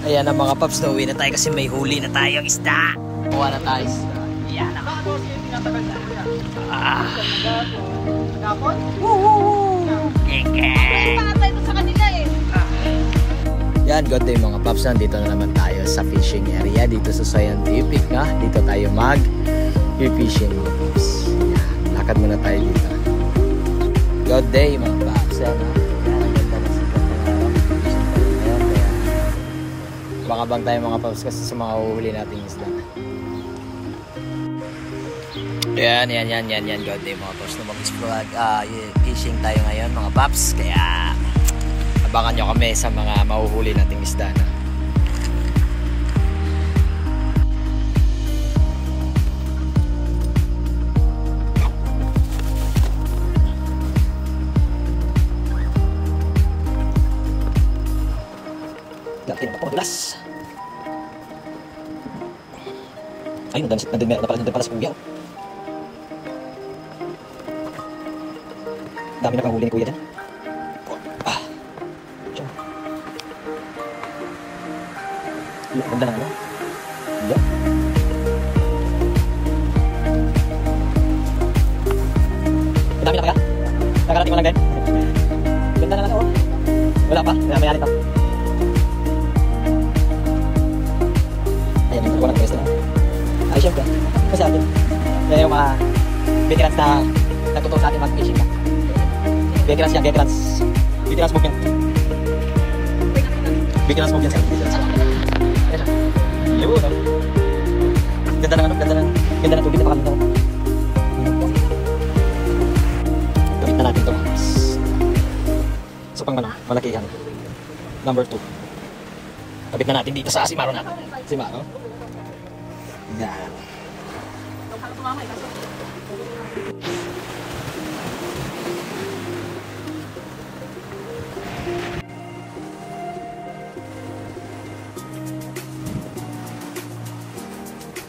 Ayan na mga paps, nauwi na tayo kasi may huli na tayong isda. Kuha na tayo isda. Ayan na. Kapon? Yan, good day mga paps. Nandito na naman tayo sa fishing area dito sa Scientific na. Dito tayo mag-fishing mga paps. Yan, lakad muna tayo dito. Good day mga paps. Yan ha. Abang-abang tayo mga paps kasi sa mga uhuli natin isda. Yan. God day mga paps. Na mag-explore fishing tayo ngayon mga paps. Kaya abangan nyo kami sa mga mahuhuli nating isda na. Laki na madulas. Ayun, nandun pala sa kuya. Dami na kang huli ni kuya dyan. Iya, ganda na ano? Iya. Dami na kaya? Nakarating mo lang din? Ganda na lang oh. Wala pa, may to. Ayan, yung walang pwesto na. Ay, syempre. Kasi atin. Yan yung mga veterans na nagtuturo sa atin mag-fishing na. Veterans yan, veterans. Veterans movement. Veterans movement yan. Yun, no? Ganda ng tubig na pakalimutan ko. Gawin na natin ito. So pang malaki yan. Number 2. Kapit na natin dito sa Simaro natin. Simaro. Yan.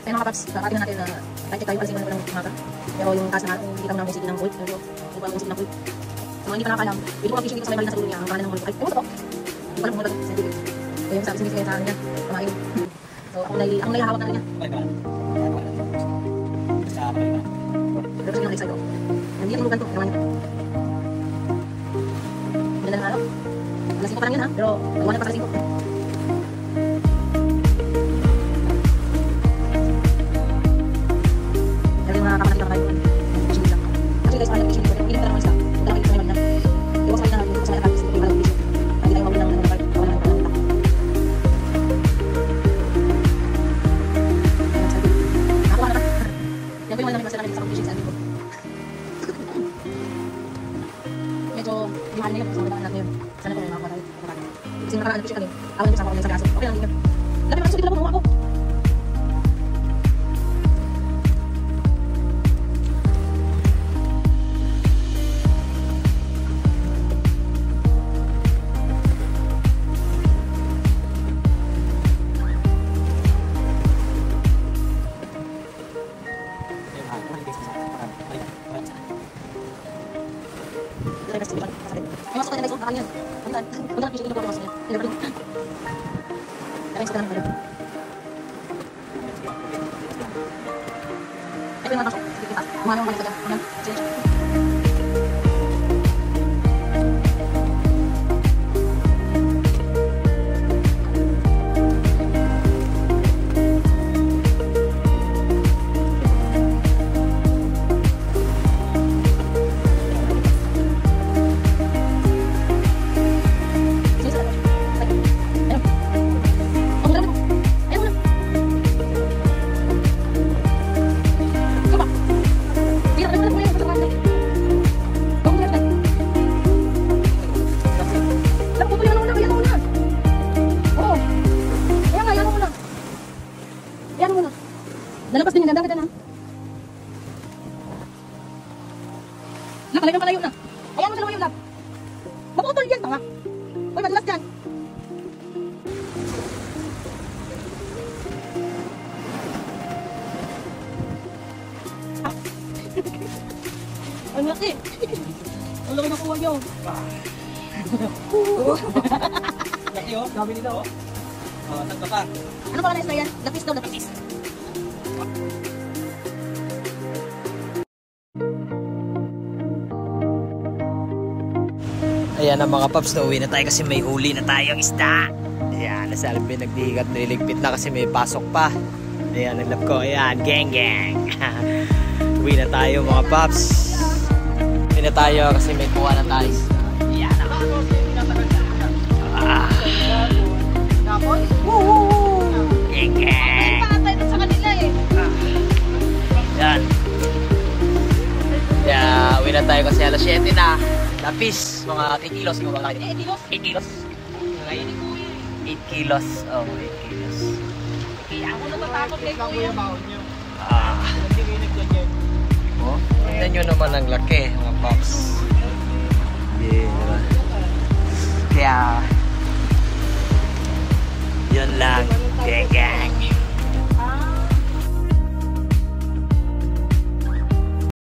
Kaya mga kapaps, kakating natin na kahit tayo palisin mo ng umaga. Pero yung taas na natin, hindi kami namusiki ng bolt. Pero hindi ko musiki ng bolt. So hindi pa nakakalam. Hindi ko mag-fishing dito sa may bali na sa ulo niya. Ang kanan ng ulo. Ay, ewan ko to. Hindi ko alam kung muna sa tubig. So yung sabi sinisigay sa akin niya, kumain. So akong naihahawak na rin niya. Pero sige lang excited ko. Hindi yung tulugan to, naman niya. Ganda ng araw. Alas 5 pa lang yun ha, pero nagawa na pa alas 5. Nalabas din yung ganda na. Nakalayo palayo na. Ayan mo sa lumayo na. Maputol yan, tanga. Uy, madulas yan. Ang laki. Ang laki na kuha nyo. Laki oh, dami nila oh. Tagka ka. Ano pala na isla yan? The fish daw, the fish. Ayan ang mga paps, nauwi na tayo kasi may huli na tayong isda. Ayan, nasa Alvin nagdihigat, niligpit na kasi may pasok pa. Ayan, ang love ko. Ayan, gang gang. Uwi na tayo mga paps. Uwi na tayo kasi may kuha na tayo. Ayan. Ah. Gang gang. Ayan. Yeah, uwi na tayo kasi alas 7 na. Lapis, mga 8 kilos. 8 kilos? 8 kilos. 8 kilos. Oh, 8 kilos. Kaya ako natatakot kay Kuya. Ah. Oh, tignan nyo naman ang laki, mga pops. Yeah, diba? Kaya, yun lang. Kaya,